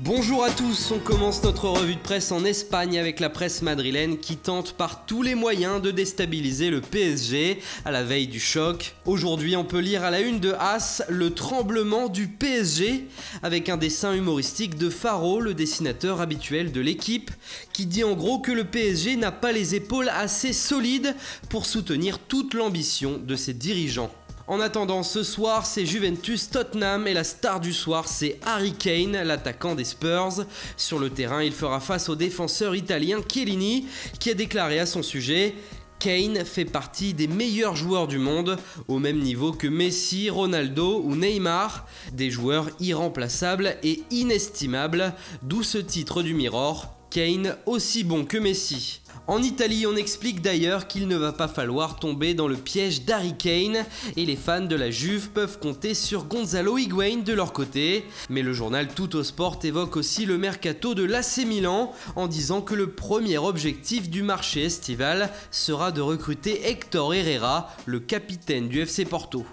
Bonjour à tous, on commence notre revue de presse en Espagne avec la presse madrilène qui tente par tous les moyens de déstabiliser le PSG à la veille du choc. Aujourd'hui, on peut lire à la une de AS le tremblement du PSG avec un dessin humoristique de Faro, le dessinateur habituel de l'équipe, qui dit en gros que le PSG n'a pas les épaules assez solides pour soutenir toute l'ambition de ses dirigeants. En attendant, ce soir, c'est Juventus-Tottenham et la star du soir, c'est Harry Kane, l'attaquant des Spurs. Sur le terrain, il fera face au défenseur italien Chiellini, qui a déclaré à son sujet « Kane fait partie des meilleurs joueurs du monde, au même niveau que Messi, Ronaldo ou Neymar, des joueurs irremplaçables et inestimables, d'où ce titre du Mirror, Kane aussi bon que Messi ». En Italie, on explique d'ailleurs qu'il ne va pas falloir tomber dans le piège d'Harry Kane et les fans de la Juve peuvent compter sur Gonzalo Higuain de leur côté. Mais le journal Tuttosport évoque aussi le mercato de l'AC Milan en disant que le premier objectif du marché estival sera de recruter Héctor Herrera, le capitaine du FC Porto.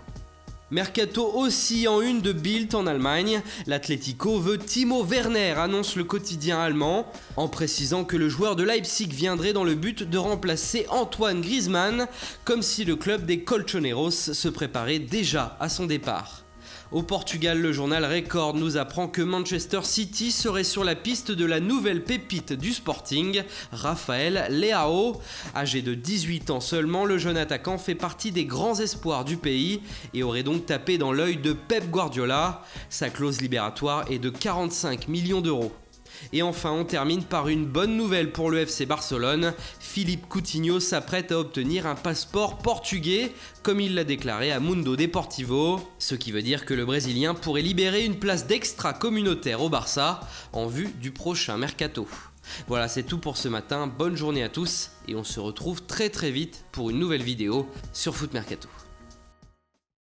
Mercato aussi en une de Bild en Allemagne, l'Atlético veut Timo Werner, annonce le quotidien allemand, en précisant que le joueur de Leipzig viendrait dans le but de remplacer Antoine Griezmann, comme si le club des Colchoneros se préparait déjà à son départ. Au Portugal, le journal Record nous apprend que Manchester City serait sur la piste de la nouvelle pépite du Sporting, Rafael Leao. Âgé de 18 ans seulement, le jeune attaquant fait partie des grands espoirs du pays et aurait donc tapé dans l'œil de Pep Guardiola. Sa clause libératoire est de 45 millions d'euros. Et enfin, on termine par une bonne nouvelle pour le FC Barcelone. Philippe Coutinho s'apprête à obtenir un passeport portugais, comme il l'a déclaré à Mundo Deportivo, ce qui veut dire que le Brésilien pourrait libérer une place d'extra communautaire au Barça en vue du prochain mercato. Voilà, c'est tout pour ce matin, bonne journée à tous et on se retrouve très vite pour une nouvelle vidéo sur Foot Mercato.